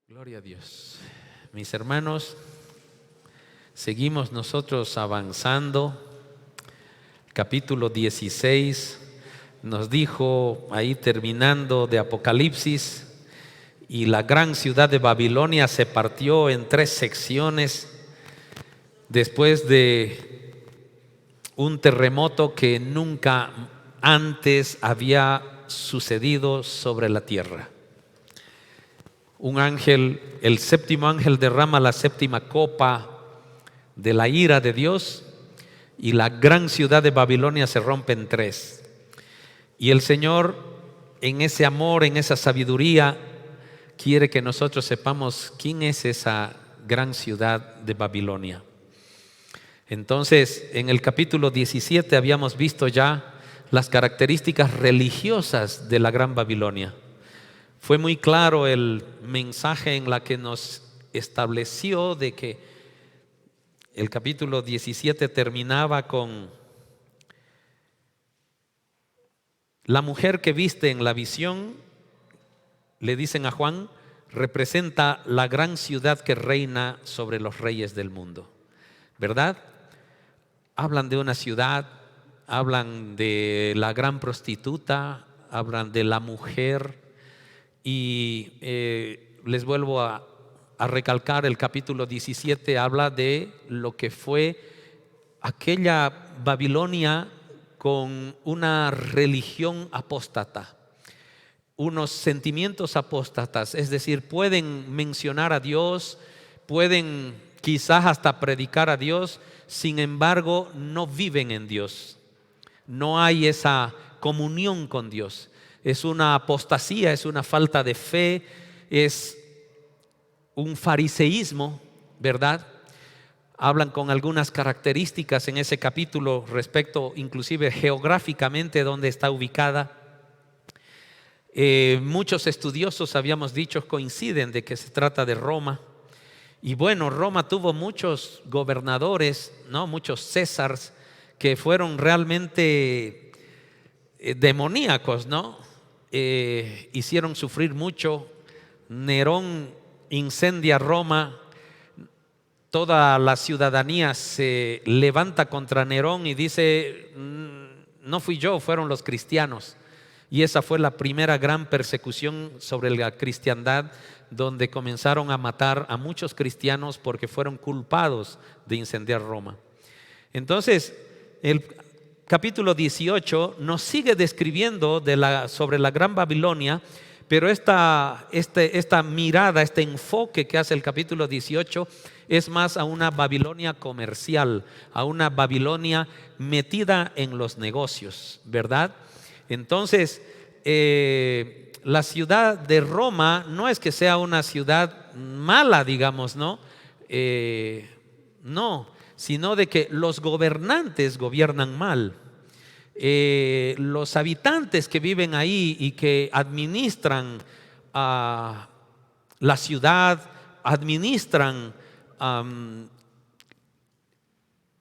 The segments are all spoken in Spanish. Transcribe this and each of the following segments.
Gloria a Dios. Mis hermanos, seguimos nosotros avanzando. Capítulo 16 nos dijo ahí terminando de Apocalipsis, y la gran ciudad de Babilonia se partió en 3 secciones después de un terremoto que nunca antes había sucedido sobre la tierra. Un ángel, el 7º ángel, derrama la 7ª copa de la ira de Dios y la gran ciudad de Babilonia se rompe en 3. Y el Señor, en ese amor, en esa sabiduría, quiere que nosotros sepamos quién es esa gran ciudad de Babilonia. Entonces, en el capítulo 17 habíamos visto ya las características religiosas de la gran Babilonia. Fue muy claro el mensaje en la que nos estableció de que el capítulo 17 terminaba con la mujer que viste en la visión, le dicen a Juan, representa la gran ciudad que reina sobre los reyes del mundo, ¿verdad? Hablan de una ciudad, hablan de la gran prostituta, hablan de la mujer. Y les vuelvo a recalcar, el capítulo 17 habla de lo que fue aquella Babilonia con una religión apóstata, unos sentimientos apóstatas, es decir, pueden mencionar a Dios, pueden quizás hasta predicar a Dios, sin embargo no viven en Dios, no hay esa comunión con Dios. Es una apostasía, es una falta de fe, es un fariseísmo, ¿verdad? Hablan con algunas características en ese capítulo respecto inclusive geográficamente donde está ubicada. Muchos estudiosos, habíamos dicho, coinciden de que se trata de Roma. Y bueno, Roma tuvo muchos gobernadores, ¿no? Muchos césares que fueron realmente demoníacos, ¿no? Hicieron sufrir mucho. Nerón incendia Roma, toda la ciudadanía se levanta contra Nerón y dice, no fui yo, fueron los cristianos. Y esa fue la primera gran persecución sobre la cristiandad, donde comenzaron a matar a muchos cristianos porque fueron culpados de incendiar Roma. Entonces, el capítulo 18 nos sigue describiendo sobre la gran Babilonia, pero esta mirada, este enfoque que hace el capítulo 18 es más a una Babilonia comercial, a una Babilonia metida en los negocios, ¿verdad? Entonces, la ciudad de Roma no es que sea una ciudad mala, digamos, ¿no? No, sino de que los gobernantes gobiernan mal. Los habitantes que viven ahí y que administran la ciudad, administran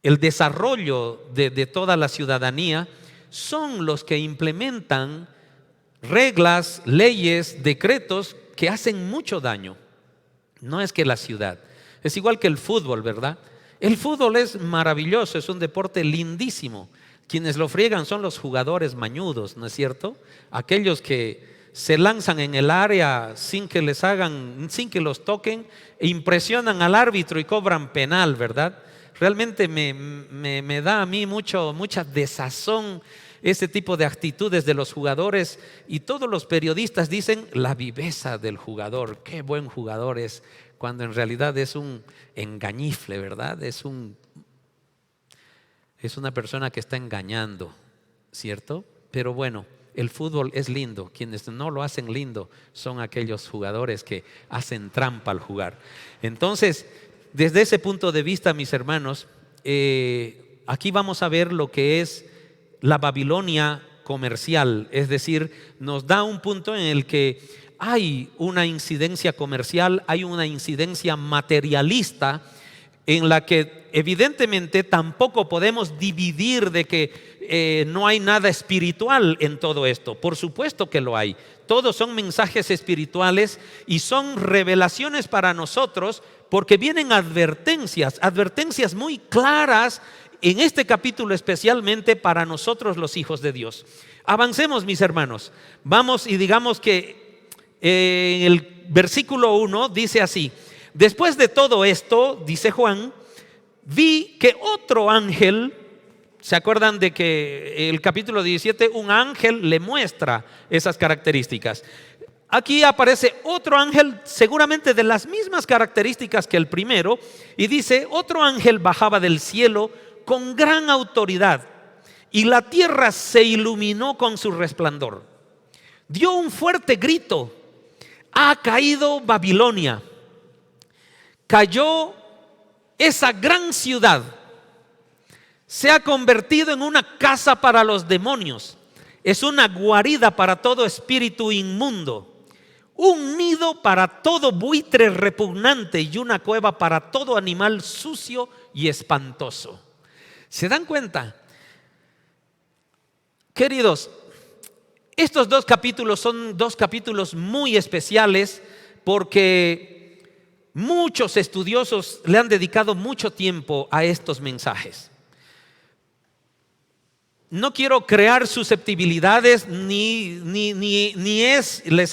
el desarrollo de toda la ciudadanía, son los que implementan reglas, leyes, decretos que hacen mucho daño. No es que la ciudad, es igual que el fútbol, ¿verdad? El fútbol es maravilloso, es un deporte lindísimo. Quienes lo friegan son los jugadores mañudos, ¿no es cierto? Aquellos que se lanzan en el área sin que les hagan, sin que los toquen, e impresionan al árbitro y cobran penal, ¿verdad? Realmente me da a mí mucha desazón ese tipo de actitudes de los jugadores, y todos los periodistas dicen la viveza del jugador, qué buen jugador es, cuando en realidad es un engañifle, ¿verdad? Es una persona que está engañando, ¿cierto? Pero bueno, el fútbol es lindo. Quienes no lo hacen lindo son aquellos jugadores que hacen trampa al jugar. Entonces, desde ese punto de vista, mis hermanos, aquí vamos a ver lo que es la Babilonia comercial. Es decir, nos da un punto en el que hay una incidencia comercial, hay una incidencia materialista en la que evidentemente tampoco podemos dividir de que no hay nada espiritual en todo esto. Por supuesto que lo hay. Todos son mensajes espirituales y son revelaciones para nosotros, porque vienen advertencias muy claras en este capítulo, especialmente para nosotros los hijos de Dios. Avancemos, mis hermanos. Vamos y digamos que en el versículo 1 dice así: después de todo esto, dice Juan, vi que otro ángel. ¿Se acuerdan de que el capítulo 17 un ángel le muestra esas características? Aquí aparece otro ángel, seguramente de las mismas características que el primero, y dice: otro ángel bajaba del cielo con gran autoridad, y la tierra se iluminó con su resplandor. Dio un fuerte grito: ha caído Babilonia, cayó esa gran ciudad, se ha convertido en una casa para los demonios, es una guarida para todo espíritu inmundo, un nido para todo buitre repugnante y una cueva para todo animal sucio y espantoso. ¿Se dan cuenta? Queridos, estos dos capítulos son dos capítulos muy especiales, porque muchos estudiosos le han dedicado mucho tiempo a estos mensajes. No quiero crear susceptibilidades, les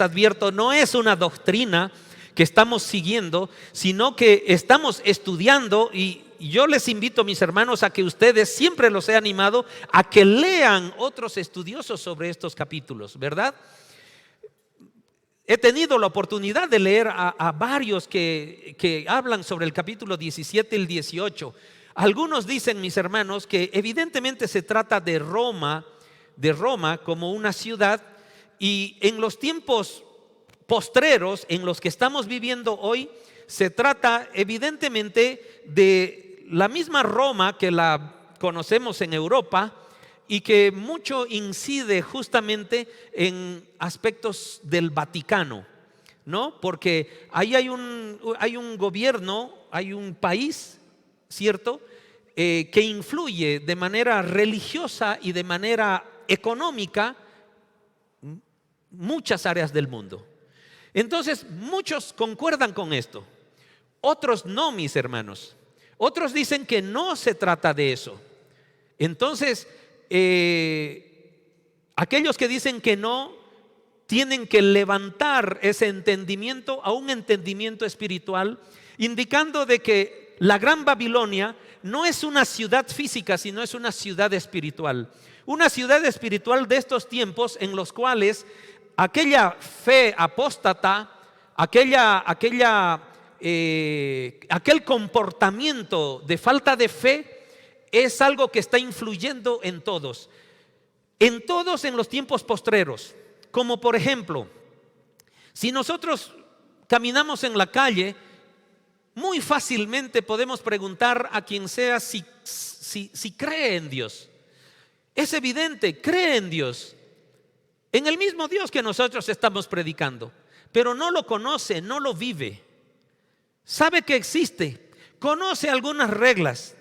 advierto, no es una doctrina que estamos siguiendo, sino que estamos estudiando. Y yo les invito, mis hermanos, a que ustedes, siempre los he animado a que lean otros estudiosos sobre estos capítulos, ¿verdad? He tenido la oportunidad de leer a varios que hablan sobre el capítulo 17 y el 18. Algunos dicen, mis hermanos, que evidentemente se trata de Roma como una ciudad, y en los tiempos postreros en los que estamos viviendo hoy, se trata evidentemente de la misma Roma que la conocemos en Europa, y que mucho incide justamente en aspectos del Vaticano, ¿no? Porque ahí hay un gobierno, hay un país, ¿cierto?, que influye de manera religiosa y de manera económica muchas áreas del mundo. Entonces, muchos concuerdan con esto, otros no, mis hermanos. Otros dicen que no se trata de eso. Entonces, aquellos que dicen que no, tienen que levantar ese entendimiento a un entendimiento espiritual, indicando de que la Gran Babilonia no es una ciudad física, sino es una ciudad espiritual. Una ciudad espiritual de estos tiempos en los cuales aquella fe apóstata, aquel comportamiento de falta de fe es algo que está influyendo en todos en los tiempos postreros. Como por ejemplo, si nosotros caminamos en la calle, muy fácilmente podemos preguntar a quien sea si cree en Dios. Es evidente, cree en Dios, en el mismo Dios que nosotros estamos predicando, pero no lo conoce, no lo vive. Sabe que existe, conoce algunas reglas.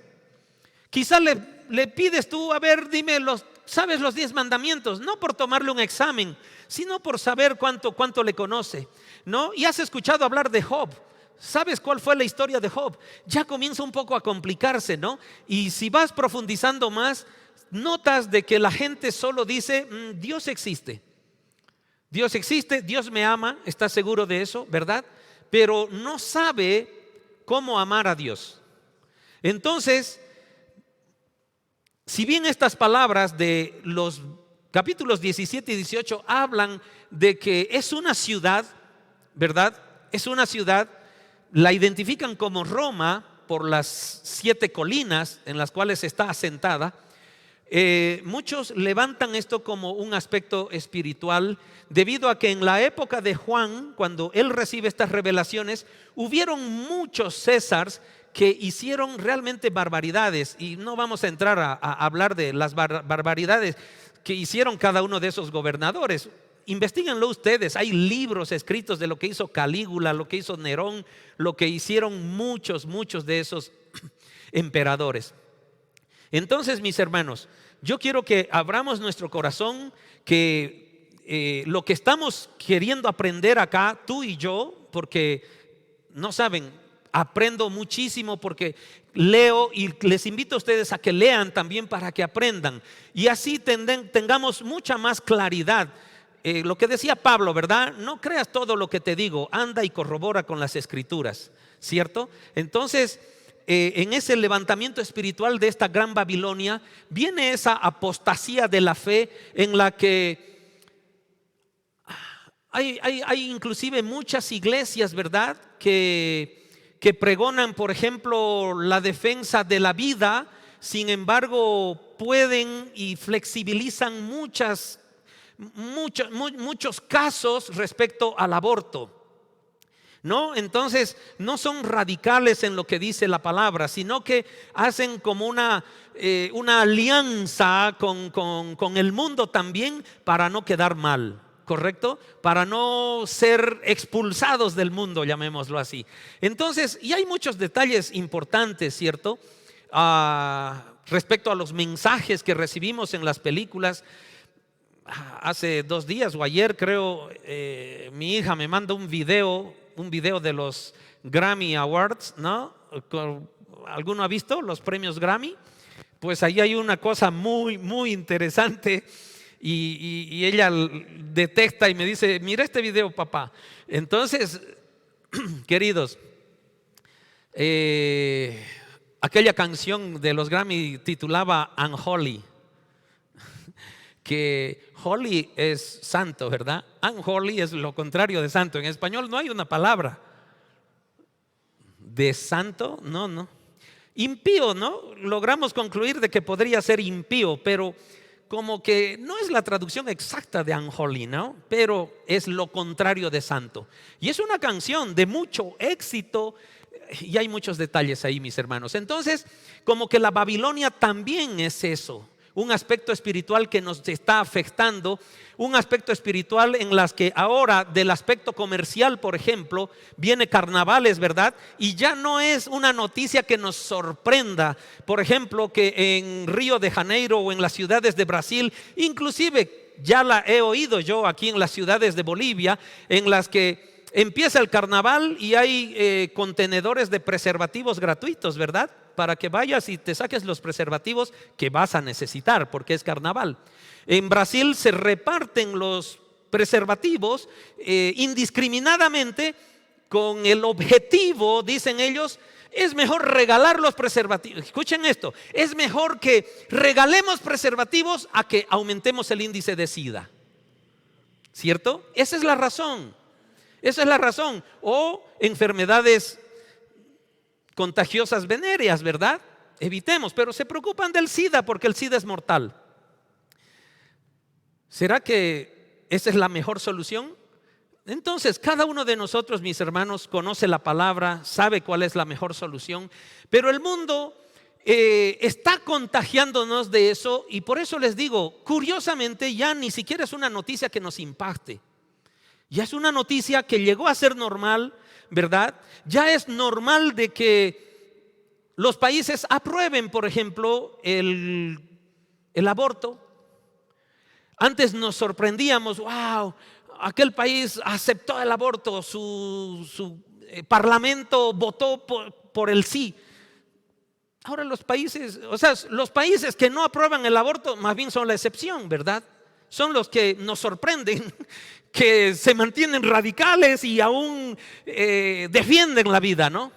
Quizá le pides tú: a ver, dime, ¿sabes los 10 mandamientos? No por tomarle un examen, sino por saber cuánto le conoce, ¿no? Y has escuchado hablar de Job. ¿Sabes cuál fue la historia de Job? Ya comienza un poco a complicarse, ¿no? Y si vas profundizando más, notas de que la gente solo dice: Dios existe. Dios existe, Dios me ama, está seguro de eso, ¿verdad? Pero no sabe cómo amar a Dios. Entonces, si bien estas palabras de los capítulos 17 y 18 hablan de que es una ciudad, ¿verdad? Es una ciudad, la identifican como Roma por las 7 colinas en las cuales está asentada. Muchos levantan esto como un aspecto espiritual, debido a que en la época de Juan, cuando él recibe estas revelaciones, hubieron muchos Césares que hicieron realmente barbaridades, y no vamos a entrar a hablar de las barbaridades que hicieron cada uno de esos gobernadores. Investíguenlo ustedes. Hay libros escritos de lo que hizo Calígula, lo que hizo Nerón, lo que hicieron muchos de esos emperadores. Entonces, mis hermanos, yo quiero que abramos nuestro corazón, que lo que estamos queriendo aprender acá, tú y yo, porque no saben, aprendo muchísimo porque leo, y les invito a ustedes a que lean también para que aprendan y así tengamos mucha más claridad. Lo que decía Pablo, ¿verdad? No creas todo lo que te digo, anda y corrobora con las escrituras, ¿cierto? Entonces, en ese levantamiento espiritual de esta gran Babilonia viene esa apostasía de la fe en la que hay inclusive muchas iglesias, ¿verdad? Que pregonan, por ejemplo, la defensa de la vida, sin embargo pueden y flexibilizan muchos casos respecto al aborto, ¿no? Entonces no son radicales en lo que dice la palabra, sino que hacen como una alianza con el mundo también para no quedar mal, ¿correcto? Para no ser expulsados del mundo, llamémoslo así. Entonces, y hay muchos detalles importantes, ¿cierto? Respecto a los mensajes que recibimos en las películas. Hace 2 días o ayer creo, mi hija me manda un video de los Grammy Awards, ¿no? ¿Alguno ha visto los premios Grammy? Pues ahí hay una cosa muy interesante. Y ella detecta y me dice: mira este video, papá. Entonces, queridos, aquella canción de los Grammy titulaba Unholy, que holy es santo, ¿verdad? Unholy es lo contrario de santo. En español no hay una palabra de santo, no. Impío, ¿no? Logramos concluir de que podría ser impío, pero como que no es la traducción exacta de unholy, ¿no? Pero es lo contrario de santo. Y es una canción de mucho éxito y hay muchos detalles ahí, mis hermanos. Entonces, como que la Babilonia también es eso, un aspecto espiritual que nos está afectando, un aspecto espiritual en las que ahora del aspecto comercial, por ejemplo, viene carnavales, ¿verdad? Y ya no es una noticia que nos sorprenda, por ejemplo, que en Río de Janeiro o en las ciudades de Brasil, inclusive ya la he oído yo aquí en las ciudades de Bolivia, en las que empieza el carnaval y hay contenedores de preservativos gratuitos, ¿verdad? Para que vayas y te saques los preservativos que vas a necesitar porque es carnaval. En Brasil se reparten los preservativos indiscriminadamente con el objetivo, dicen ellos, es mejor regalar los preservativos. Escuchen esto, es mejor que regalemos preservativos a que aumentemos el índice de SIDA, ¿cierto? Esa es la razón. Esa es la razón. O enfermedades contagiosas venéreas, ¿verdad? Evitemos, pero se preocupan del SIDA porque el SIDA es mortal. ¿Será que esa es la mejor solución? Entonces, cada uno de nosotros, mis hermanos, conoce la palabra, sabe cuál es la mejor solución, pero el mundo está contagiándonos de eso y por eso les digo, curiosamente ya ni siquiera es una noticia que nos impacte. Ya es una noticia que llegó a ser normal, ¿verdad? Ya es normal de que los países aprueben, por ejemplo, el aborto. Antes nos sorprendíamos, wow, aquel país aceptó el aborto, su parlamento votó por el sí. Ahora los países que no aprueban el aborto más bien son la excepción, ¿verdad? Son los que nos sorprenden, que se mantienen radicales y aún defienden la vida, ¿no?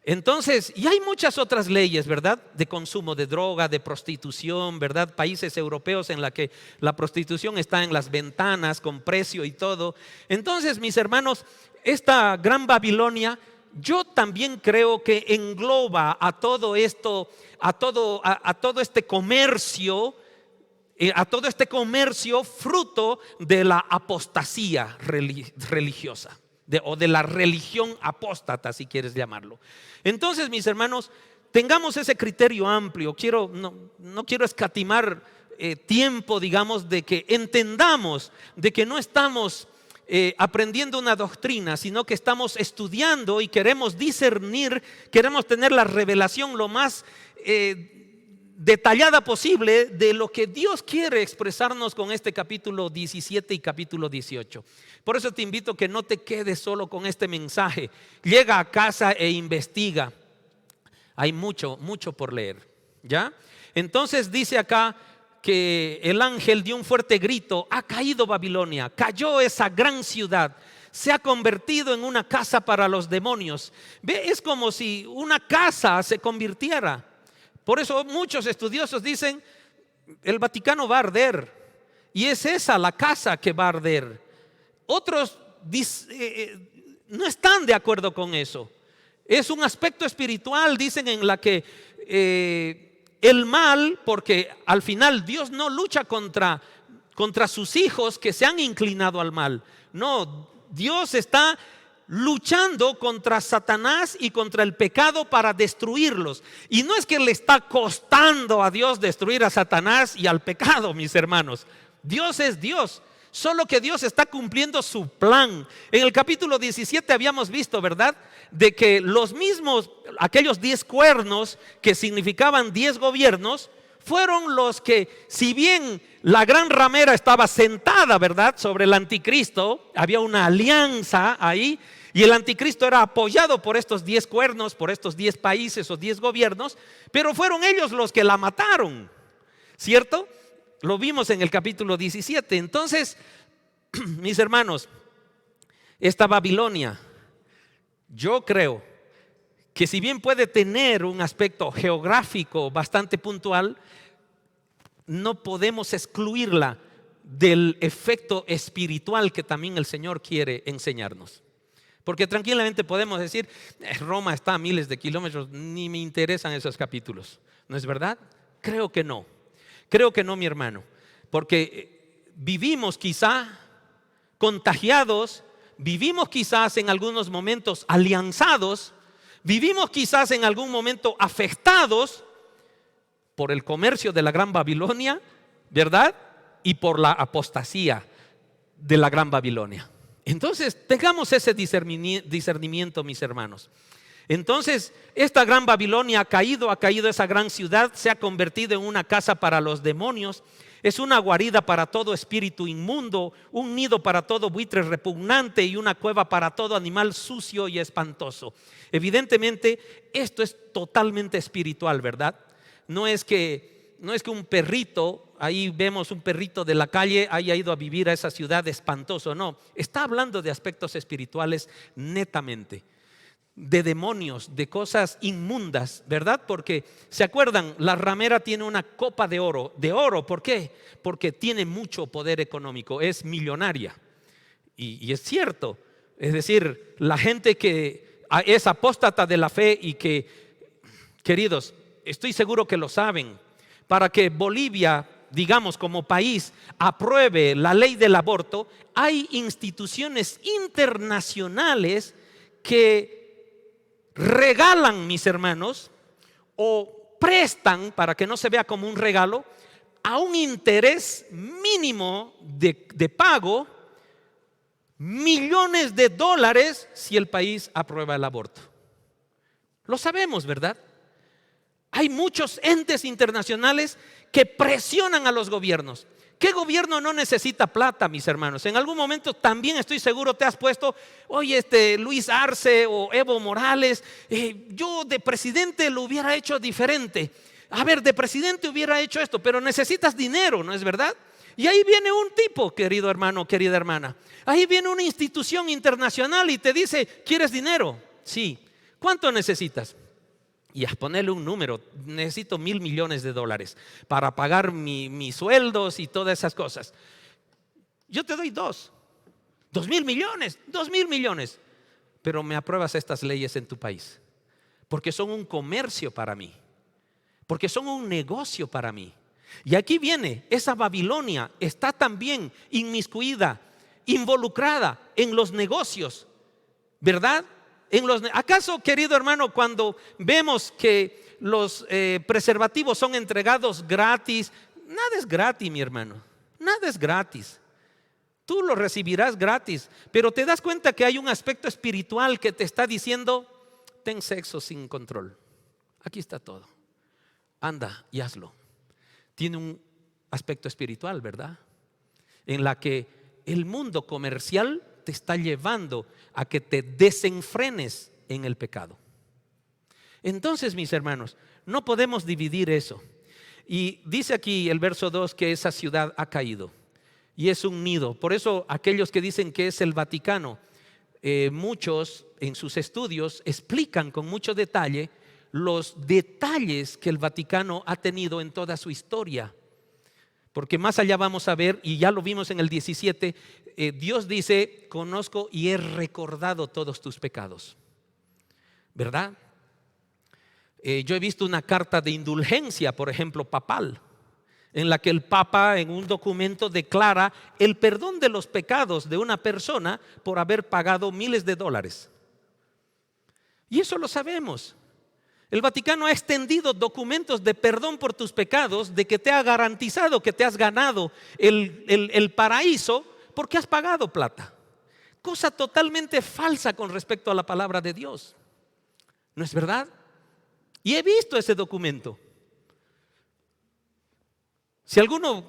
Entonces, y hay muchas otras leyes, ¿verdad? De consumo de droga, de prostitución, ¿verdad? Países europeos en la que la prostitución está en las ventanas con precio y todo. Entonces, mis hermanos, esta gran Babilonia, yo también creo que engloba a todo esto, a todo este comercio, fruto de la apostasía religiosa. O de la religión apóstata, si quieres llamarlo. Entonces, mis hermanos, tengamos ese criterio amplio. No quiero escatimar tiempo, digamos, de que entendamos de que no estamos aprendiendo una doctrina, sino que estamos estudiando y queremos discernir, queremos tener la revelación lo más detallada posible de lo que Dios quiere expresarnos con este capítulo 17 y capítulo 18. Por eso te invito a que no te quedes solo con este mensaje. Llega a casa e investiga. Hay mucho por leer, ¿ya? Entonces dice acá que el ángel dio un fuerte grito: ha caído Babilonia, cayó esa gran ciudad, se ha convertido en una casa para los demonios. Ve, es como si una casa se convirtiera. Por eso muchos estudiosos dicen: el Vaticano va a arder, y es esa la casa que va a arder. Otros no están de acuerdo con eso. Es un aspecto espiritual, dicen, en la que el mal, porque al final Dios no lucha contra sus hijos que se han inclinado al mal. No, Dios está luchando contra Satanás y contra el pecado para destruirlos. Y no es que le está costando a Dios destruir a Satanás y al pecado, mis hermanos. Dios es Dios. Solo que Dios está cumpliendo su plan. En el capítulo 17 habíamos visto, ¿verdad?, de que los mismos, aquellos 10 cuernos que significaban 10 gobiernos, fueron los que, si bien la gran ramera estaba sentada, ¿verdad?, sobre el anticristo, había una alianza ahí, y el anticristo era apoyado por estos 10 cuernos, por estos 10 países o 10 gobiernos, pero fueron ellos los que la mataron, ¿cierto? Lo vimos en el capítulo 17. Entonces, mis hermanos, esta Babilonia, yo creo que si bien puede tener un aspecto geográfico bastante puntual, no podemos excluirla del efecto espiritual que también el Señor quiere enseñarnos. Porque tranquilamente podemos decir: Roma está a miles de kilómetros, ni me interesan esos capítulos. ¿No es verdad? Creo que no. Creo que no, mi hermano, porque vivimos quizá contagiados, vivimos quizás en algunos momentos alianzados, vivimos quizás en algún momento afectados por el comercio de la Gran Babilonia, ¿verdad? Y por la apostasía de la Gran Babilonia. Entonces, tengamos ese discernimiento, mis hermanos. Entonces, esta Gran Babilonia ha caído esa gran ciudad, se ha convertido en una casa para los demonios, es una guarida para todo espíritu inmundo, un nido para todo buitre repugnante y una cueva para todo animal sucio y espantoso. Evidentemente, esto es totalmente espiritual, ¿verdad? No es que un perrito, ahí vemos un perrito de la calle, haya ido a vivir a esa ciudad espantoso. No, está hablando de aspectos espirituales netamente, de demonios, de cosas inmundas, ¿verdad? Porque, ¿se acuerdan? La ramera tiene una copa de oro. ¿De oro? ¿Por qué? Porque tiene mucho poder económico, es millonaria. Y es cierto, es decir, la gente que es apóstata de la fe y que, queridos, estoy seguro que lo saben, para que Bolivia, digamos, como país, apruebe la ley del aborto, hay instituciones internacionales que regalan, mis hermanos, o prestan, para que no se vea como un regalo, a un interés mínimo de pago, millones de dólares si el país aprueba el aborto. Lo sabemos, ¿verdad? Hay muchos entes internacionales que presionan a los gobiernos. ¿Qué gobierno no necesita plata, mis hermanos? En algún momento también estoy seguro te has puesto: oye, Luis Arce o Evo Morales, yo de presidente lo hubiera hecho diferente. A ver, de presidente hubiera hecho esto, pero necesitas dinero, ¿no es verdad? Y ahí viene un tipo, querido hermano, querida hermana. Ahí viene una institución internacional y te dice: ¿quieres dinero? Sí. ¿Cuánto necesitas? Y a ponerle un número: necesito $1,000 millones para pagar mis sueldos y todas esas cosas. Yo te doy 2,000 millones, 2,000 millones, pero me apruebas estas leyes en tu país, porque son un comercio para mí, porque son un negocio para mí. Y aquí viene esa Babilonia, está también inmiscuida, involucrada en los negocios, ¿verdad? ¿Acaso, querido hermano, cuando vemos que los preservativos son entregados gratis, nada es gratis, mi hermano. Nada es gratis. Tú lo recibirás gratis, pero te das cuenta que hay un aspecto espiritual que te está diciendo: ten sexo sin control. Aquí está todo. Anda y hazlo. Tiene un aspecto espiritual, ¿verdad? En la que el mundo comercial te está llevando a que te desenfrenes en el pecado. Entonces, mis hermanos, no podemos dividir eso. Y dice aquí el verso 2 que esa ciudad ha caído y es un nido. Por eso aquellos que dicen que es el Vaticano, muchos en sus estudios explican con mucho detalle los detalles que el Vaticano ha tenido en toda su historia. Porque más allá vamos a ver, y ya lo vimos en el 17, Dios dice: conozco y he recordado todos tus pecados, ¿verdad? Yo he visto una carta de indulgencia, por ejemplo, papal, en la que el Papa en un documento declara el perdón de los pecados de una persona por haber pagado miles de dólares. Y eso lo sabemos. El Vaticano ha extendido documentos de perdón por tus pecados, de que te ha garantizado que te has ganado el paraíso porque has pagado plata. Cosa totalmente falsa con respecto a la palabra de Dios. ¿No es verdad? Y he visto ese documento. Si alguno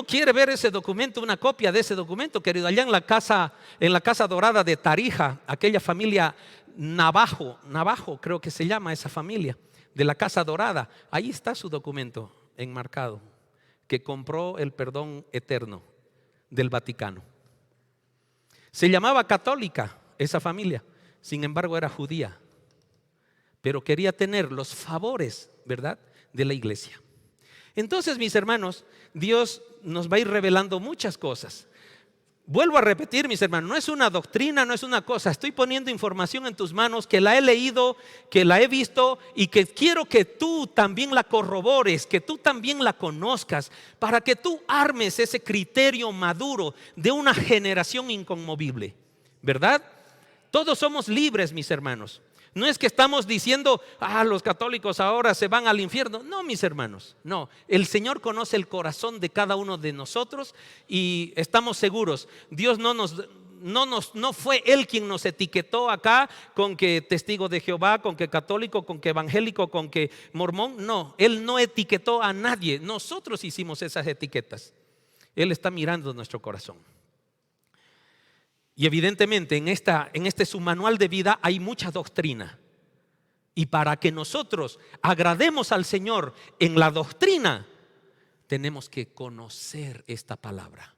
quiere ver ese documento, una copia de ese documento, querido, allá en la casa dorada de Tarija, aquella familia Navajo creo que se llama esa familia, de la Casa Dorada, ahí está su documento enmarcado, que compró el perdón eterno del Vaticano. Se llamaba católica esa familia, sin embargo era judía, pero quería tener los favores, ¿verdad?, de la iglesia. Entonces, mis hermanos, Dios nos va a ir revelando muchas cosas. Vuelvo a repetir, mis hermanos, no es una doctrina, no es una cosa. Estoy poniendo información en tus manos que la he leído, que la he visto y que quiero que tú también la corrobores, que tú también la conozcas, para que tú armes ese criterio maduro de una generación inconmovible, ¿verdad? Todos somos libres, mis hermanos. No es que estamos diciendo: los católicos ahora se van al infierno. No, mis hermanos, no. El Señor conoce el corazón de cada uno de nosotros y estamos seguros. Dios no fue Él quien nos etiquetó acá con que testigo de Jehová, con que católico, con que evangélico, con que mormón. No, Él no etiquetó a nadie. Nosotros hicimos esas etiquetas. Él está mirando nuestro corazón. Y evidentemente en este su manual de vida hay mucha doctrina. Y para que nosotros agrademos al Señor en la doctrina, tenemos que conocer esta palabra.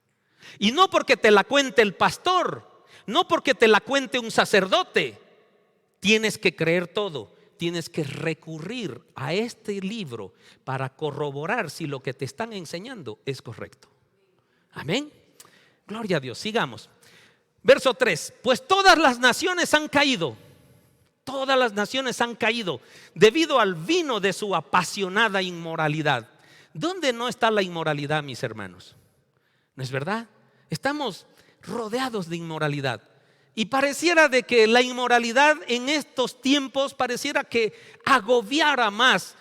Y no porque te la cuente el pastor, no porque te la cuente un sacerdote, tienes que creer todo. Tienes que recurrir a este libro para corroborar si lo que te están enseñando es correcto. Amén. Gloria a Dios. Sigamos. Verso 3, pues todas las naciones han caído debido al vino de su apasionada inmoralidad. ¿Dónde no está la inmoralidad, mis hermanos? ¿No es verdad? Estamos rodeados de inmoralidad. Y pareciera de que la inmoralidad en estos tiempos pareciera que agobiara más.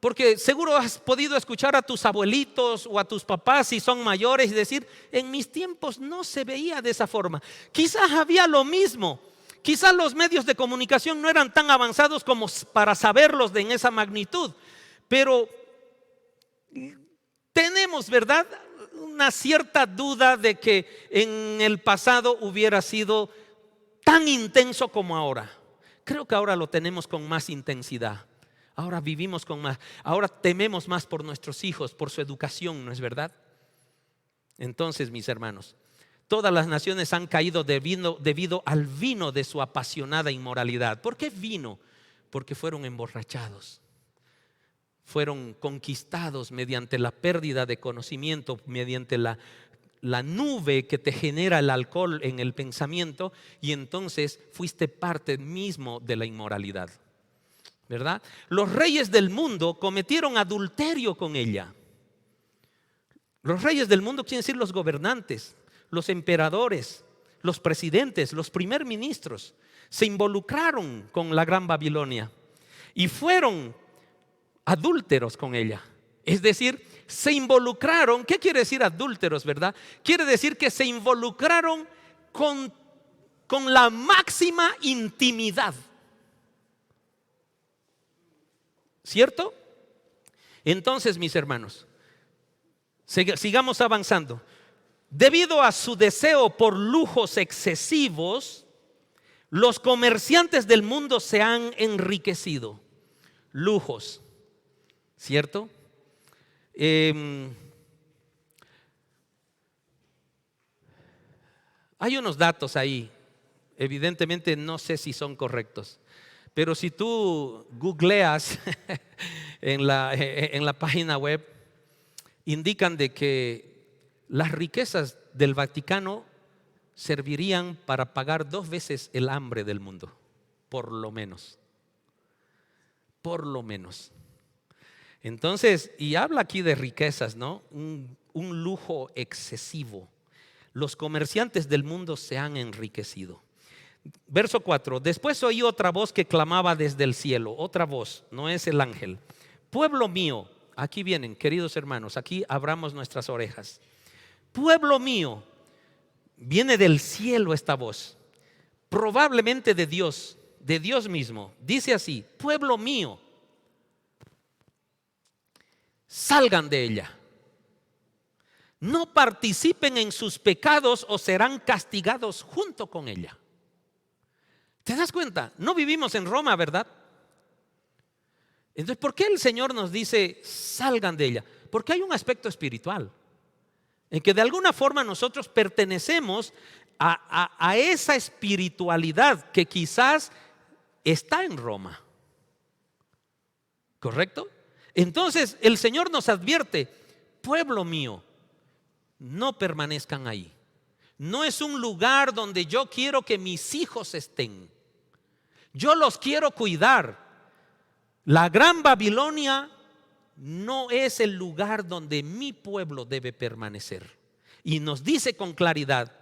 Porque seguro has podido escuchar a tus abuelitos o a tus papás si son mayores y decir: en mis tiempos no se veía de esa forma. Quizás había lo mismo. Quizás los medios de comunicación no eran tan avanzados como para saberlos en esa magnitud. Pero tenemos, ¿verdad?, una cierta duda de que en el pasado hubiera sido tan intenso como ahora. Creo que ahora lo tenemos con más intensidad. Ahora vivimos con más, ahora tememos más por nuestros hijos, por su educación, ¿no es verdad? Entonces, mis hermanos, todas las naciones han caído debido al vino de su apasionada inmoralidad. ¿Por qué vino? Porque fueron emborrachados, fueron conquistados mediante la pérdida de conocimiento, mediante la nube que te genera el alcohol en el pensamiento, y entonces fuiste parte mismo de la inmoralidad, ¿verdad? Los reyes del mundo cometieron adulterio con ella. Los reyes del mundo quieren decir los gobernantes, los emperadores, los presidentes, los primer ministros. Se involucraron con la Gran Babilonia y fueron adúlteros con ella. Es decir, se involucraron. ¿Qué quiere decir adúlteros, verdad? Quiere decir que se involucraron con la máxima intimidad. ¿Cierto? Entonces, mis hermanos, sigamos avanzando. Debido a su deseo por lujos excesivos, los comerciantes del mundo se han enriquecido. Lujos, ¿cierto? Hay unos datos ahí, evidentemente no sé si son correctos, pero si tú googleas en la página web, indican de que las riquezas del Vaticano servirían para pagar 2 veces el hambre del mundo, por lo menos. Por lo menos. Entonces, y habla aquí de riquezas, ¿no? Un lujo excesivo. Los comerciantes del mundo se han enriquecido. Verso 4. Después oí otra voz que clamaba desde el cielo. Otra voz, no es el ángel. Pueblo mío, aquí vienen, queridos hermanos, aquí abramos nuestras orejas. Pueblo mío, viene del cielo esta voz, probablemente de Dios mismo. Dice así: pueblo mío, salgan de ella. No participen en sus pecados o serán castigados junto con ella. ¿Te das cuenta? No vivimos en Roma, ¿verdad? Entonces, ¿por qué el Señor nos dice salgan de ella? Porque hay un aspecto espiritual en que de alguna forma nosotros pertenecemos a esa espiritualidad que quizás está en Roma. ¿Correcto? Entonces el Señor nos advierte: pueblo mío, no permanezcan ahí. No es un lugar donde yo quiero que mis hijos estén. Yo los quiero cuidar. La Gran Babilonia no es el lugar donde mi pueblo debe permanecer. Y nos dice con claridad: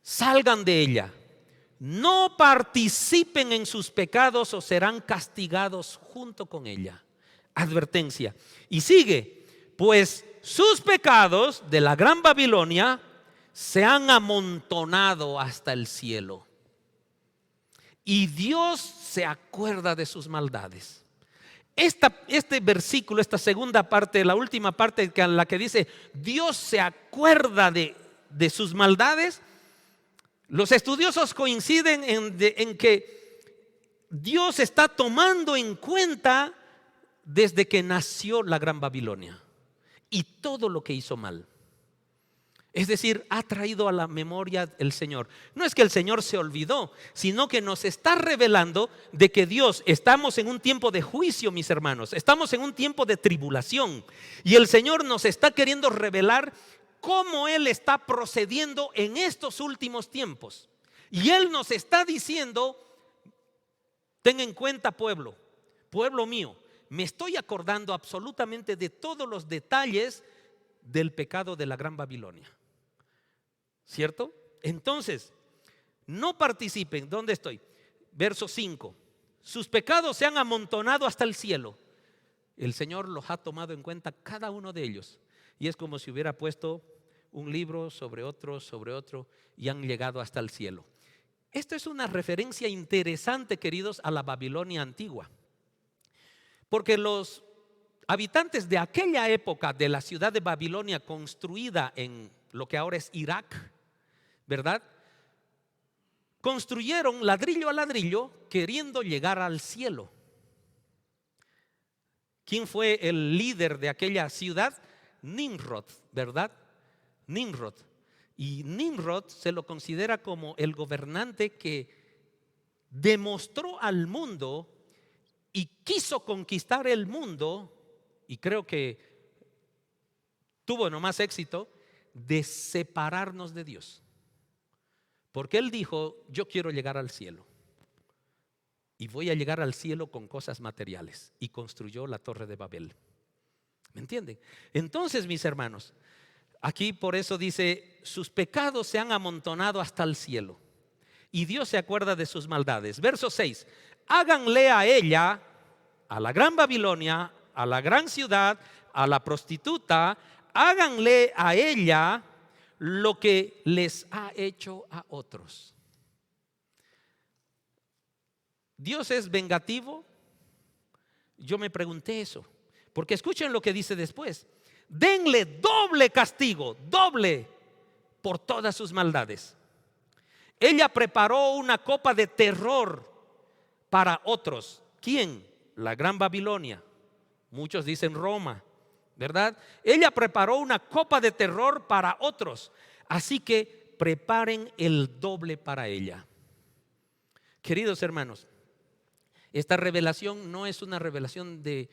salgan de ella. No participen en sus pecados o serán castigados junto con ella. Advertencia. Y sigue: pues sus pecados de la Gran Babilonia se han amontonado hasta el cielo. Y Dios se acuerda de sus maldades. Este versículo, esta segunda parte, la última parte en la que dice Dios se acuerda de sus maldades, los estudiosos coinciden en que Dios está tomando en cuenta desde que nació la Gran Babilonia y todo lo que hizo mal. Es decir, ha traído a la memoria el Señor. No es que el Señor se olvidó, sino que nos está revelando de que Dios, estamos en un tiempo de juicio, mis hermanos. Estamos en un tiempo de tribulación. Y el Señor nos está queriendo revelar cómo Él está procediendo en estos últimos tiempos. Y Él nos está diciendo: ten en cuenta, pueblo mío, me estoy acordando absolutamente de todos los detalles del pecado de la Gran Babilonia. ¿Cierto? Entonces, no participen. ¿Dónde estoy? Verso 5. Sus pecados se han amontonado hasta el cielo. El Señor los ha tomado en cuenta cada uno de ellos. Y es como si hubiera puesto un libro sobre otro, y han llegado hasta el cielo. Esto es una referencia interesante, queridos, a la Babilonia antigua. Porque los habitantes de aquella época de la ciudad de Babilonia, construida en lo que ahora es Irak, ¿verdad? Construyeron ladrillo a ladrillo queriendo llegar al cielo. ¿Quién fue el líder de aquella ciudad? Nimrod, ¿verdad? Nimrod. Y Nimrod se lo considera como el gobernante que demostró al mundo y quiso conquistar el mundo, y creo que tuvo nomás éxito, de separarnos de Dios. Porque él dijo: yo quiero llegar al cielo y voy a llegar al cielo con cosas materiales, y construyó la Torre de Babel. ¿Me entienden? Entonces, mis hermanos, aquí por eso dice: sus pecados se han amontonado hasta el cielo y Dios se acuerda de sus maldades. Verso 6: háganle a ella, a la Gran Babilonia, a la gran ciudad, a la prostituta, háganle a ella lo que les ha hecho a otros. ¿Dios es vengativo? Yo me pregunté eso, porque escuchen lo que dice después. Denle doble castigo, doble, por todas sus maldades. Ella preparó una copa de terror para otros. ¿Quién? La Gran Babilonia. Muchos dicen Roma, ¿verdad? Ella preparó una copa de terror para otros. Así que preparen el doble para ella. Queridos hermanos, esta revelación no es una revelación de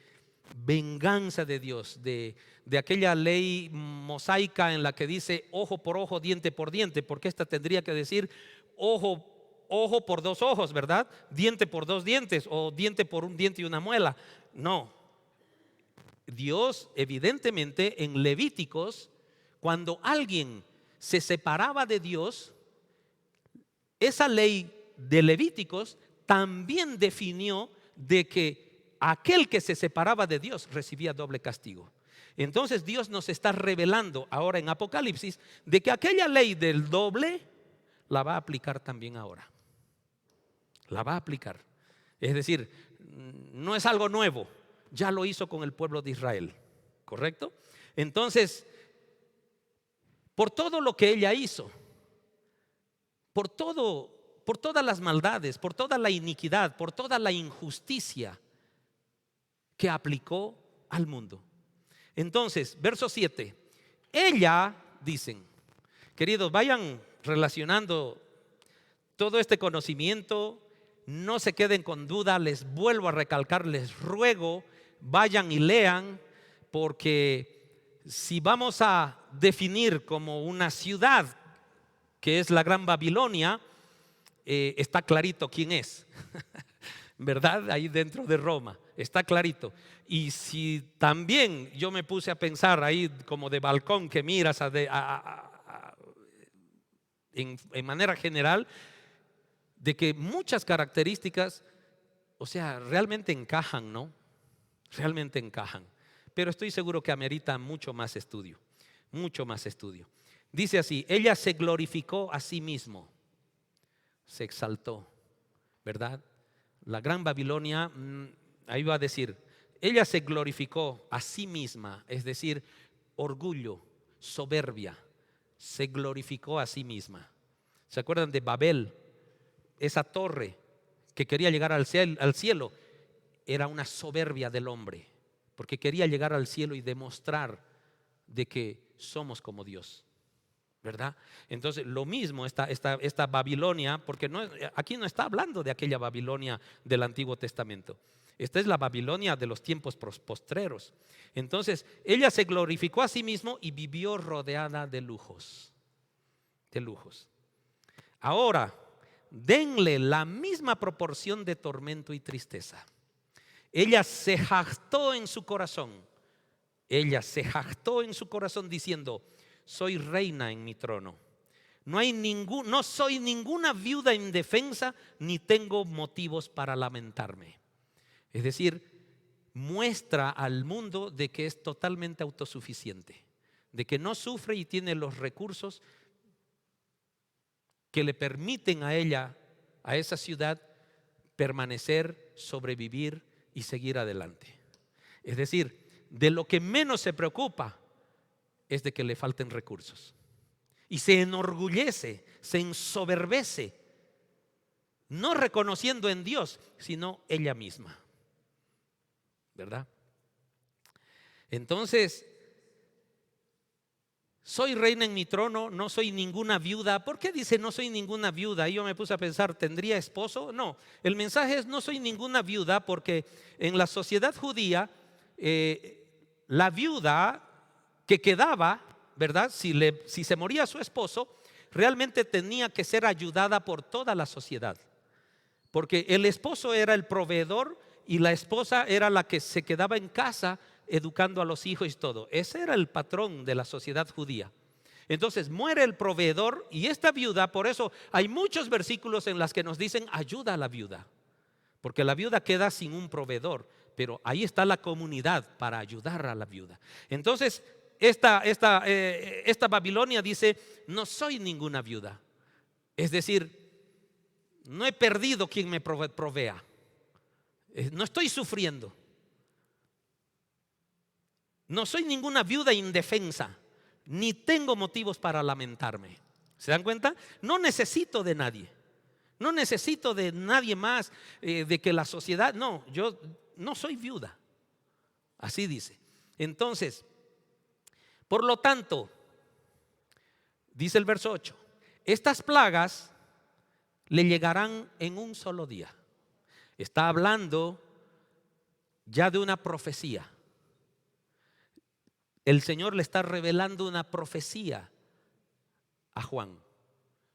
venganza de Dios, de aquella ley mosaica en la que dice ojo por ojo, diente por diente, porque esta tendría que decir ojo por dos ojos, ¿verdad? Diente por dos dientes, o diente por un diente y una muela. No. Dios, evidentemente, en Levíticos, cuando alguien se separaba de Dios, esa ley de Levíticos también definió de que aquel que se separaba de Dios recibía doble castigo. Entonces Dios nos está revelando ahora en Apocalipsis de que aquella ley del doble la va a aplicar también ahora. La va a aplicar. Es decir, no es algo nuevo, ya lo hizo con el pueblo de Israel, ¿correcto? Entonces, por todo lo que ella hizo, por todas las maldades, por toda la iniquidad, por toda la injusticia que aplicó al mundo. Entonces, verso 7, ella, dicen, queridos, vayan relacionando todo este conocimiento, no se queden con duda, les vuelvo a recalcar, les ruego, vayan y lean, porque si vamos a definir como una ciudad que es la Gran Babilonia, está clarito quién es, ¿verdad? Ahí dentro de Roma, está clarito. Y si también yo me puse a pensar ahí como de balcón que miras en manera general, de que muchas características, o sea, realmente encajan, ¿no? Realmente encajan. Pero estoy seguro que amerita mucho más estudio, mucho más estudio. Dice así, ella se glorificó a sí mismo, se exaltó, ¿verdad? La Gran Babilonia, ahí va a decir, ella se glorificó a sí misma, es decir, orgullo, soberbia, se glorificó a sí misma. ¿Se acuerdan de Babel? Esa torre que quería llegar al cielo era una soberbia del hombre, porque quería llegar al cielo y demostrar de que somos como Dios, ¿verdad? Entonces lo mismo esta Babilonia, porque aquí no está hablando de aquella Babilonia del Antiguo Testamento. Esta es la Babilonia de los tiempos postreros. Entonces ella se glorificó a sí mismo y vivió rodeada de lujos, de lujos. Ahora denle la misma proporción de tormento y tristeza. Ella se jactó en su corazón. Ella se jactó en su corazón diciendo: soy reina en mi trono. No soy ninguna viuda indefensa, ni tengo motivos para lamentarme. Es decir, muestra al mundo de que es totalmente autosuficiente, de que no sufre y tiene los recursos que le permiten a ella, a esa ciudad, permanecer, sobrevivir y seguir adelante. Es decir, de lo que menos se preocupa es de que le falten recursos. Y se enorgullece, se ensoberbece, no reconociendo en Dios, sino ella misma, ¿verdad? Entonces, soy reina en mi trono, no soy ninguna viuda. ¿Por qué dice no soy ninguna viuda? Y yo me puse a pensar, ¿tendría esposo? No, el mensaje es no soy ninguna viuda, porque en la sociedad judía la viuda que quedaba, ¿verdad? Si se moría su esposo, realmente tenía que ser ayudada por toda la sociedad, porque el esposo era el proveedor y la esposa era la que se quedaba en casa educando a los hijos y todo. Ese era el patrón de la sociedad judía. Entonces muere el proveedor y esta viuda, por eso hay muchos versículos en los que nos dicen ayuda a la viuda, porque la viuda queda sin un proveedor, pero ahí está la comunidad para ayudar a la viuda. Entonces, esta Babilonia dice: no soy ninguna viuda. Es decir, no he perdido quien me provea. No estoy sufriendo. No soy ninguna viuda indefensa, ni tengo motivos para lamentarme. ¿Se dan cuenta? No necesito de nadie. No necesito de nadie más, de que la sociedad. No, yo no soy viuda. Así dice. Entonces, por lo tanto, dice el verso 8, estas plagas le llegarán en un solo día. Está hablando ya de una profecía. El Señor le está revelando una profecía a Juan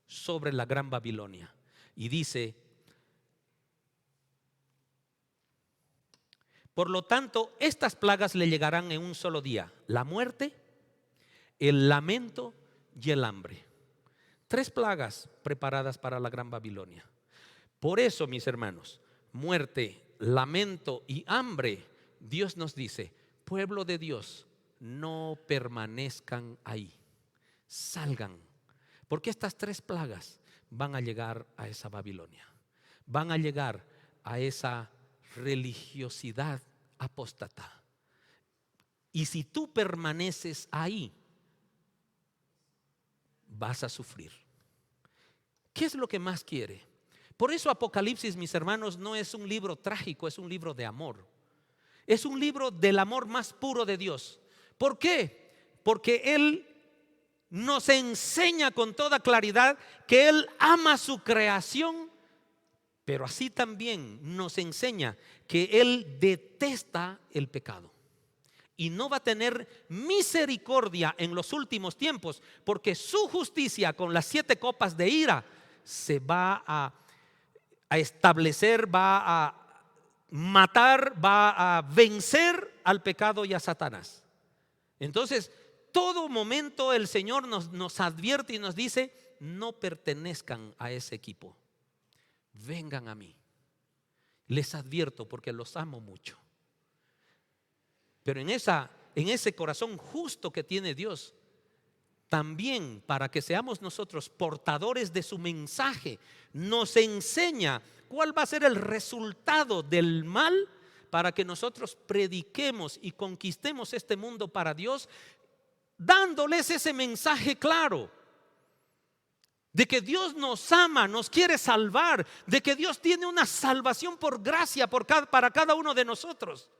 sobre la gran Babilonia. Y dice: por lo tanto, estas plagas le llegarán en un solo día: la muerte, el lamento y el hambre. 3 plagas preparadas para la gran Babilonia. Por eso, mis hermanos, muerte, lamento y hambre, Dios nos dice: pueblo de Dios, no permanezcan ahí, salgan, porque estas 3 plagas van a llegar a esa Babilonia, van a llegar a esa religiosidad apóstata. Y si tú permaneces ahí, vas a sufrir. ¿Qué es lo que más quiere? Por eso Apocalipsis, mis hermanos, no es un libro trágico, es un libro de amor. Es un libro del amor más puro de Dios. ¿Por qué? Porque Él nos enseña con toda claridad que Él ama su creación, pero así también nos enseña que Él detesta el pecado. Y no va a tener misericordia en los últimos tiempos, porque su justicia con las 7 copas de ira se va a establecer, va a matar, va a vencer al pecado y a Satanás. Entonces, todo momento el Señor nos advierte y nos dice: no pertenezcan a ese equipo, vengan a mí. Les advierto porque los amo mucho. Pero en ese corazón justo que tiene Dios, también para que seamos nosotros portadores de su mensaje, nos enseña cuál va a ser el resultado del mal, para que nosotros prediquemos y conquistemos este mundo para Dios, dándoles ese mensaje claro de que Dios nos ama, nos quiere salvar, de que Dios tiene una salvación por gracia para cada uno de nosotros.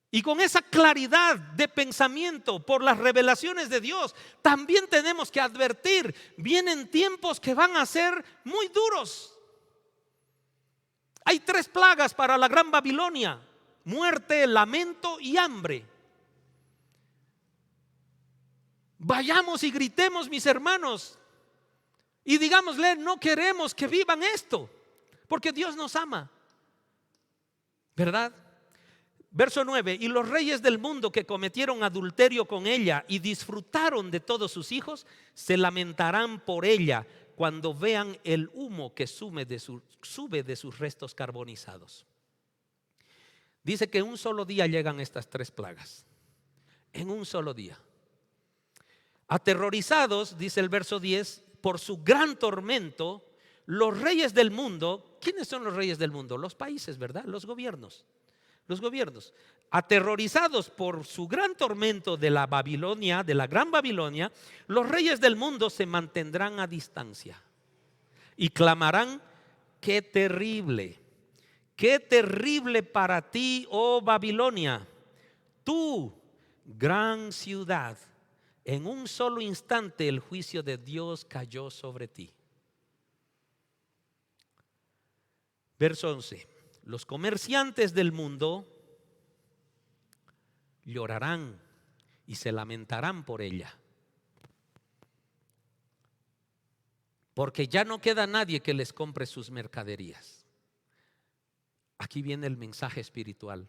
Y con esa claridad de pensamiento por las revelaciones de Dios, también tenemos que advertir: vienen tiempos que van a ser muy duros. Hay 3 plagas para la gran Babilonia: muerte, lamento y hambre. Vayamos y gritemos, mis hermanos, y digámosle: no queremos que vivan esto, porque Dios nos ama, ¿verdad? Verso 9: y los reyes del mundo que cometieron adulterio con ella y disfrutaron de todos sus hijos, se lamentarán por ella cuando vean el humo que sube de sus restos carbonizados. Dice que en un solo día llegan estas 3 plagas. En un solo día. Aterrorizados, dice el verso 10, por su gran tormento, los reyes del mundo. ¿Quiénes son los reyes del mundo? Los países, ¿verdad? Los gobiernos. Aterrorizados por su gran tormento de la Babilonia, de la gran Babilonia, los reyes del mundo se mantendrán a distancia y clamarán: qué terrible para ti, oh Babilonia, tú, gran ciudad. En un solo instante el juicio de Dios cayó sobre ti. Verso 11: los comerciantes del mundo llorarán y se lamentarán por ella, porque ya no queda nadie que les compre sus mercaderías. Aquí viene el mensaje espiritual,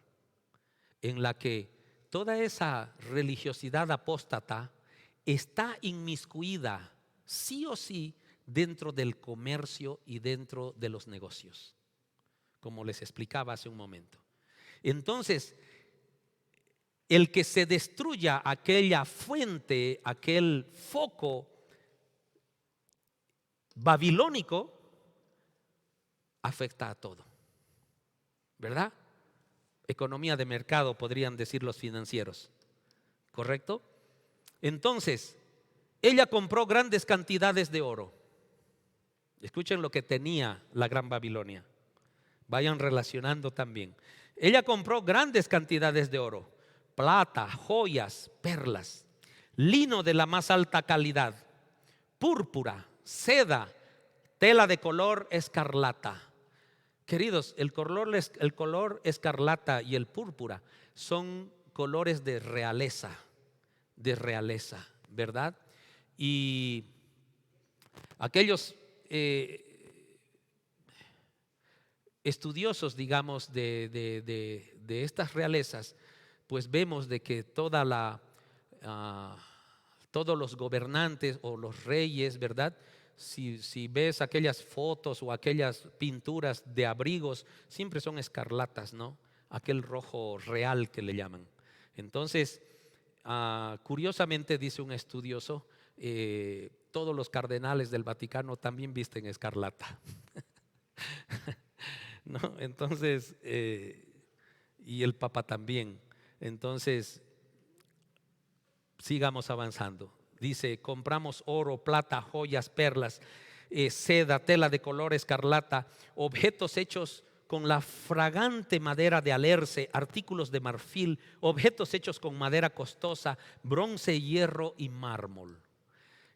en la que toda esa religiosidad apóstata está inmiscuida sí o sí dentro del comercio y dentro de los negocios, como les explicaba hace un momento. Entonces, el que se destruya aquella fuente, aquel foco babilónico, afecta a todo, ¿verdad? Economía de mercado, podrían decir los financieros, ¿correcto? Entonces, ella compró grandes cantidades de oro. Escuchen lo que tenía la Gran Babilonia. Vayan relacionando también. Ella compró grandes cantidades de oro, plata, joyas, perlas, lino de la más alta calidad, púrpura, seda, tela de color escarlata. Queridos, el color escarlata y el púrpura son colores de realeza, ¿verdad? Y aquellos estudiosos, digamos, de estas realezas, pues vemos de que todos los gobernantes o los reyes, ¿verdad? Si ves aquellas fotos o aquellas pinturas de abrigos, siempre son escarlatas, ¿no? Aquel rojo real que le llaman. Entonces, curiosamente dice un estudioso, todos los cardenales del Vaticano también visten escarlata. ¿No? Entonces, y el Papa también. Entonces, sigamos avanzando. Dice, compramos oro, plata, joyas, perlas, seda, tela de color escarlata, objetos hechos con la fragante madera de alerce, artículos de marfil, objetos hechos con madera costosa, bronce, hierro y mármol.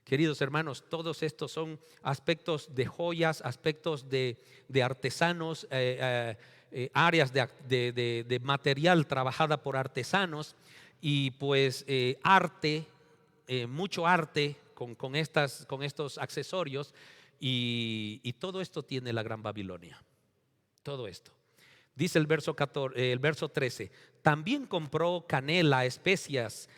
Queridos hermanos, todos estos son aspectos de joyas, aspectos de artesanos, áreas de material trabajada por artesanos y pues arte, mucho arte con estos accesorios y todo esto tiene la Gran Babilonia. Todo esto. Dice el verso 13, también compró canela, especias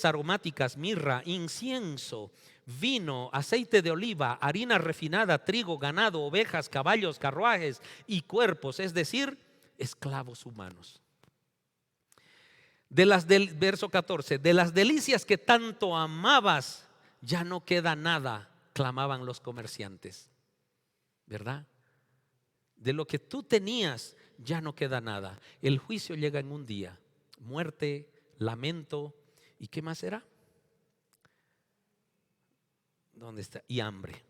aromáticas, mirra, incienso, vino, aceite de oliva, harina refinada, trigo, ganado, ovejas, caballos, carruajes y cuerpos, es decir, esclavos humanos. Del verso 14, de las delicias que tanto amabas, ya no queda nada, clamaban los comerciantes, ¿verdad? De lo que tú tenías ya no queda nada. El juicio llega en un día. Muerte, lamento, ¿y qué más será? ¿Dónde está? Y hambre.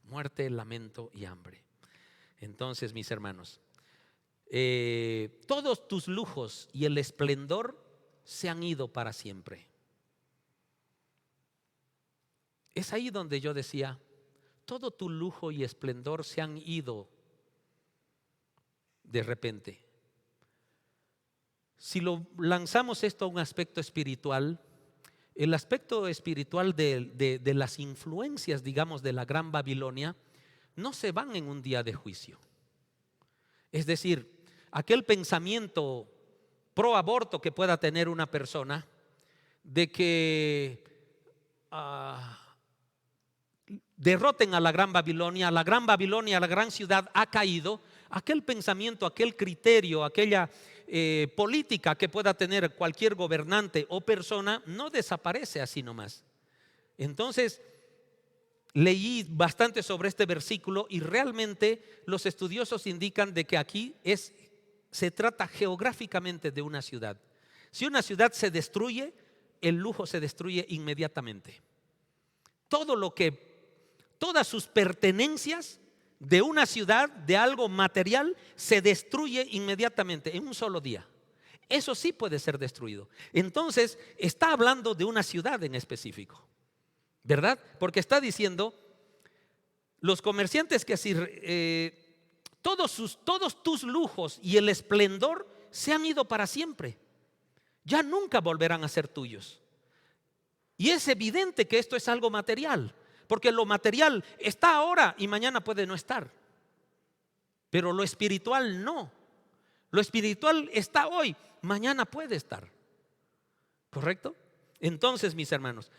Muerte, lamento y hambre. Entonces, mis hermanos, todos tus lujos y el esplendor se han ido para siempre. Es ahí donde yo decía, todo tu lujo y esplendor se han ido de repente. Si lo lanzamos esto a un aspecto espiritual, el aspecto espiritual de las influencias, digamos, de la Gran Babilonia, no se van en un día de juicio. Es decir, aquel pensamiento pro aborto que pueda tener una persona de que derroten a la Gran Babilonia, la gran ciudad ha caído. Aquel pensamiento, aquel criterio, aquella política que pueda tener cualquier gobernante o persona no desaparece así nomás. Entonces, leí bastante sobre este versículo y realmente los estudiosos indican de que aquí se trata geográficamente de una ciudad. Si una ciudad se destruye, el lujo se destruye inmediatamente. Todas sus pertenencias de una ciudad, de algo material, se destruye inmediatamente en un solo día. Eso sí puede ser destruido. Entonces, está hablando de una ciudad en específico, ¿verdad? Porque está diciendo, los comerciantes que así, todos tus lujos y el esplendor se han ido para siempre. Ya nunca volverán a ser tuyos. Y es evidente que esto es algo material. Porque lo material está ahora y mañana puede no estar. Pero lo espiritual no. Lo espiritual está hoy, mañana puede estar. ¿Correcto? Entonces, mis hermanos,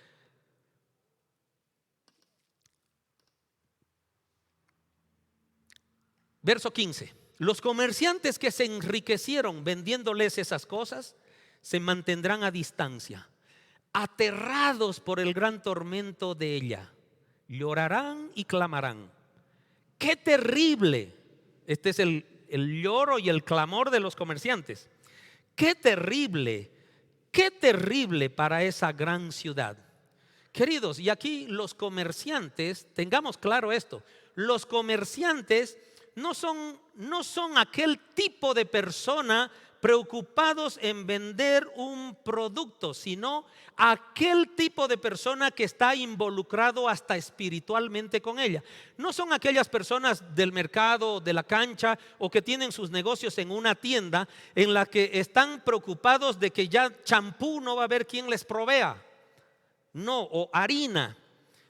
verso 15. Los comerciantes que se enriquecieron vendiéndoles esas cosas se mantendrán a distancia, aterrados por el gran tormento de ella. Llorarán y clamarán. ¡Qué terrible! Este es el lloro y el clamor de los comerciantes. ¡Qué terrible! ¡Qué terrible para esa gran ciudad! Queridos, y aquí los comerciantes, tengamos claro esto, los comerciantes no son aquel tipo de persona preocupados en vender un producto, sino aquel tipo de persona que está involucrado hasta espiritualmente con ella. No son aquellas personas del mercado, de la cancha, o que tienen sus negocios en una tienda en la que están preocupados de que ya champú no va a haber quien les provea. No, o harina,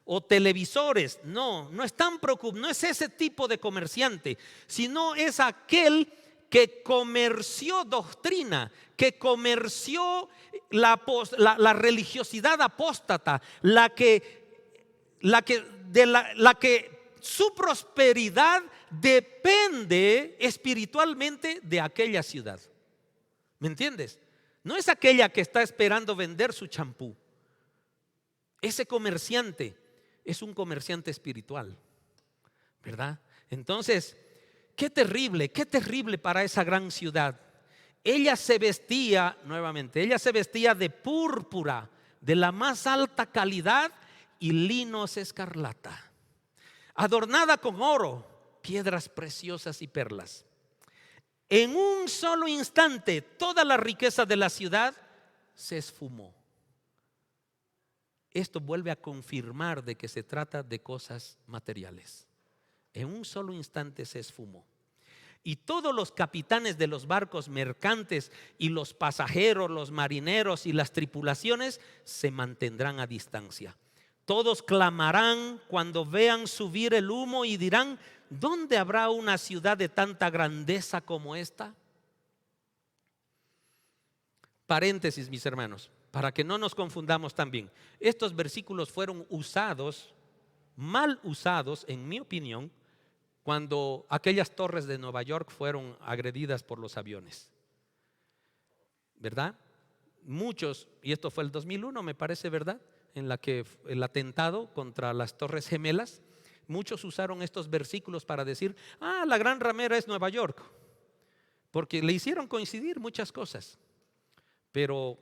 o televisores. No están preocupados. No es ese tipo de comerciante, sino es aquel que comerció doctrina, que comerció la religiosidad apóstata, la que su prosperidad depende espiritualmente de aquella ciudad. ¿Me entiendes? No es aquella que está esperando vender su champú. Ese comerciante es un comerciante espiritual, ¿verdad? Entonces, qué terrible para esa gran ciudad. Ella se vestía de púrpura, de la más alta calidad, y linos escarlata, adornada con oro, piedras preciosas y perlas. En un solo instante, toda la riqueza de la ciudad se esfumó. Esto vuelve a confirmar de que se trata de cosas materiales. En un solo instante se esfumó. Y todos los capitanes de los barcos mercantes y los pasajeros, los marineros y las tripulaciones se mantendrán a distancia. Todos clamarán cuando vean subir el humo y dirán: ¿dónde habrá una ciudad de tanta grandeza como esta? Paréntesis, mis hermanos, para que no nos confundamos también. Estos versículos fueron mal usados, en mi opinión, cuando aquellas torres de Nueva York fueron agredidas por los aviones, ¿verdad? Muchos, y esto fue el 2001, me parece, ¿verdad? En la que el atentado contra las Torres Gemelas, muchos usaron estos versículos para decir: la gran ramera es Nueva York, porque le hicieron coincidir muchas cosas. Pero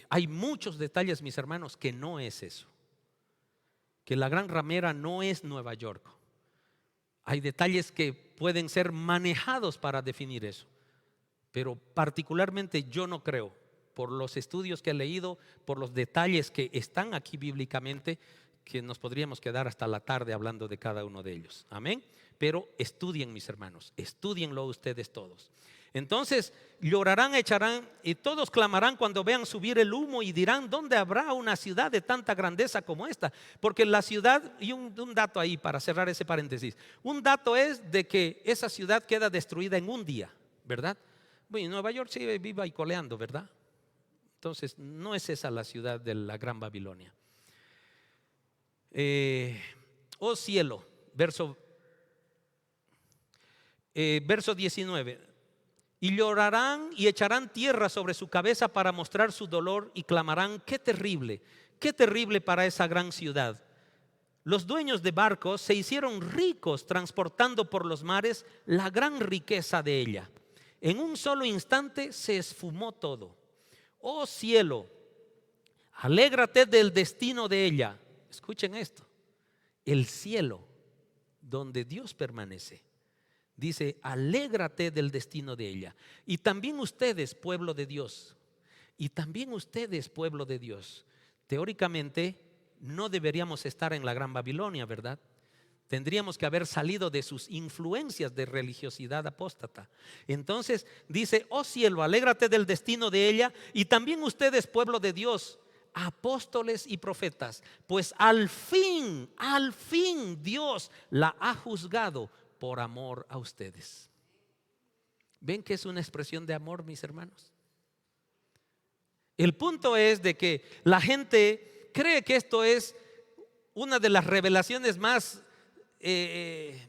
hay muchos detalles, mis hermanos, que no es eso, que la gran ramera no es Nueva York. Hay detalles que pueden ser manejados para definir eso, pero particularmente yo no creo, por los estudios que he leído, por los detalles que están aquí bíblicamente, que nos podríamos quedar hasta la tarde hablando de cada uno de ellos. Amén. Pero estudien, mis hermanos, estudienlo ustedes todos. Entonces llorarán, echarán y todos clamarán cuando vean subir el humo y dirán: ¿dónde habrá una ciudad de tanta grandeza como esta? Porque la ciudad, y un dato ahí para cerrar ese paréntesis, un dato es de que esa ciudad queda destruida en un día, ¿verdad? Bueno, Nueva York sigue viva y coleando, ¿verdad? Entonces no es esa la ciudad de la Gran Babilonia. Oh cielo, verso 19. Y llorarán y echarán tierra sobre su cabeza para mostrar su dolor y clamarán: qué terrible para esa gran ciudad. Los dueños de barcos se hicieron ricos transportando por los mares la gran riqueza de ella. En un solo instante se esfumó todo. Oh cielo, alégrate del destino de ella. Escuchen esto: el cielo donde Dios permanece. Dice: alégrate del destino de ella. Y también ustedes, pueblo de Dios, teóricamente no deberíamos estar en la Gran Babilonia, ¿verdad? Tendríamos que haber salido de sus influencias de religiosidad apóstata. Entonces dice: oh cielo, alégrate del destino de ella. Y también ustedes, pueblo de Dios, apóstoles y profetas, pues al fin Dios la ha juzgado por amor a ustedes. ¿Ven que es una expresión de amor, mis hermanos? El punto es de que la gente cree que esto es una de las revelaciones más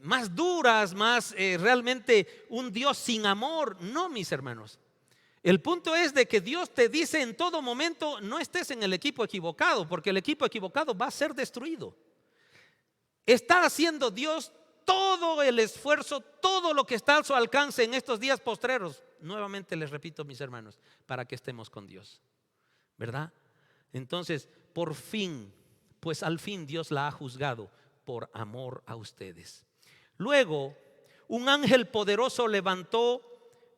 más duras, más realmente un Dios sin amor. No, mis hermanos. El punto es de que Dios te dice en todo momento: no estés en el equipo equivocado, porque el equipo equivocado va a ser destruido. Está haciendo Dios todo el esfuerzo, todo lo que está a su alcance en estos días postreros. Nuevamente les repito, mis hermanos, para que estemos con Dios, ¿verdad? Entonces, por fin, pues al fin Dios la ha juzgado por amor a ustedes. Luego, un ángel poderoso levantó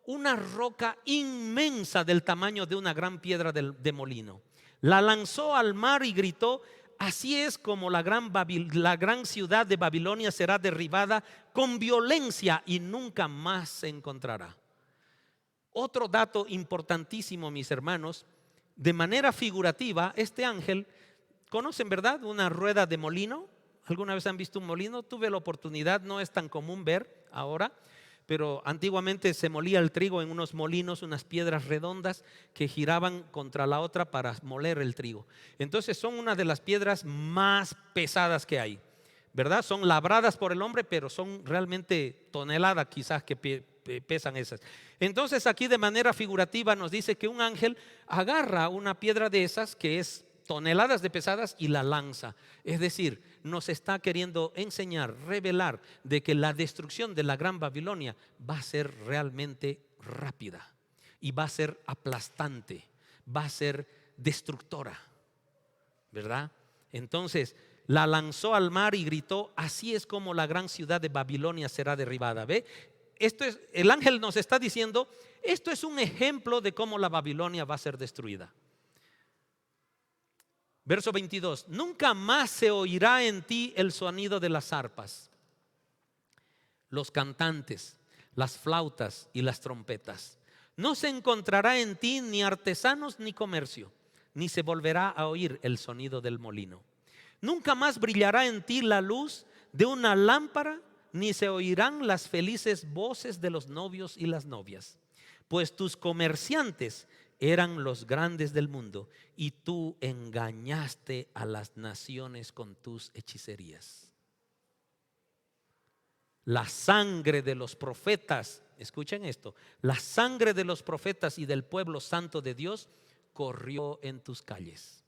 una roca inmensa del tamaño de una gran piedra de molino. La lanzó al mar y gritó: así es como la gran ciudad de Babilonia será derribada con violencia y nunca más se encontrará. Otro dato importantísimo, mis hermanos: de manera figurativa, este ángel, ¿conocen, verdad? Una rueda de molino. ¿Alguna vez han visto un molino? Tuve la oportunidad, no es tan común ver ahora, pero antiguamente se molía el trigo en unos molinos, unas piedras redondas que giraban contra la otra para moler el trigo. Entonces son una de las piedras más pesadas que hay, ¿verdad? Son labradas por el hombre, pero son realmente toneladas quizás que pesan esas. Entonces aquí de manera figurativa nos dice que un ángel agarra una piedra de esas que es toneladas de pesadas y la lanza. Es decir, nos está queriendo enseñar, revelar de que la destrucción de la Gran Babilonia va a ser realmente rápida y va a ser aplastante, va a ser destructora, ¿verdad? Entonces la lanzó al mar y gritó: así es como la gran ciudad de Babilonia será derribada. ¿Ve? Esto es, el ángel nos está diciendo, esto es un ejemplo de cómo la Babilonia va a ser destruida. Verso 22: nunca más se oirá en ti el sonido de las arpas, los cantantes, las flautas y las trompetas. No se encontrará en ti ni artesanos ni comercio, ni se volverá a oír el sonido del molino. Nunca más brillará en ti la luz de una lámpara, ni se oirán las felices voces de los novios y las novias. Pues tus comerciantes eran los grandes del mundo, y tú engañaste a las naciones con tus hechicerías. La sangre de los profetas, escuchen esto, la sangre de los profetas y del pueblo santo de Dios corrió en tus calles,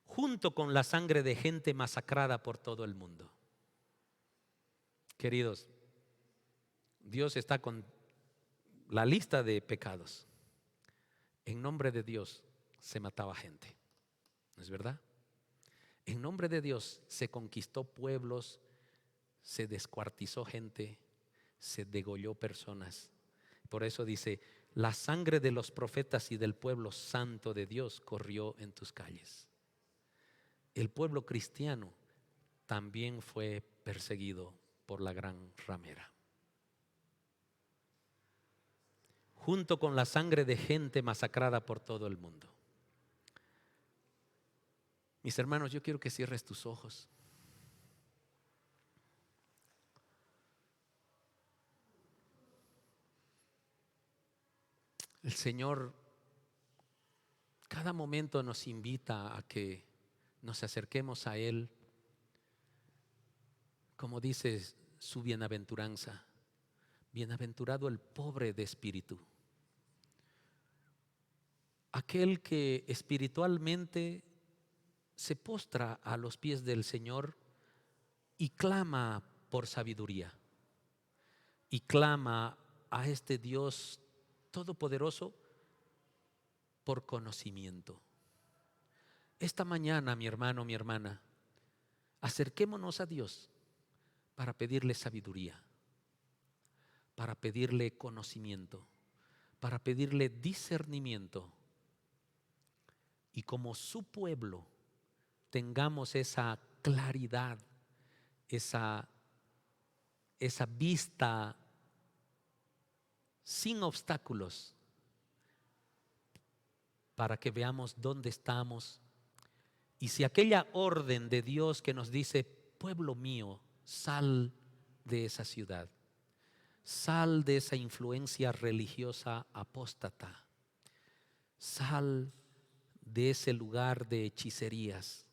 junto con la sangre de gente masacrada por todo el mundo. Queridos, Dios está con la lista de pecados. En nombre de Dios se mataba gente, ¿no es verdad? En nombre de Dios se conquistó pueblos, se descuartizó gente, se degolló personas. Por eso dice: la sangre de los profetas y del pueblo santo de Dios corrió en tus calles. El pueblo cristiano también fue perseguido por la gran ramera, junto con la sangre de gente masacrada por todo el mundo. Mis hermanos, yo quiero que cierres tus ojos. El Señor cada momento nos invita a que nos acerquemos a Él, como dice su bienaventuranza: bienaventurado el pobre de espíritu, aquel que espiritualmente se postra a los pies del Señor y clama por sabiduría, y clama a este Dios todopoderoso por conocimiento. Esta mañana, mi hermano, mi hermana, acerquémonos a Dios para pedirle sabiduría, para pedirle conocimiento, para pedirle discernimiento, y como su pueblo tengamos esa claridad, esa vista sin obstáculos, para que veamos dónde estamos. Y si aquella orden de Dios que nos dice: pueblo mío, sal de esa ciudad, sal de esa influencia religiosa apóstata, sal de ese lugar de hechicerías,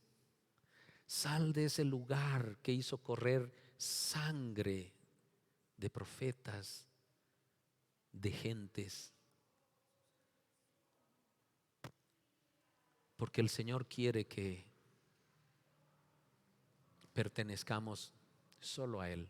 Sal de ese lugar que hizo correr sangre de profetas, de gentes. Porque el Señor quiere que pertenezcamos solo a Él.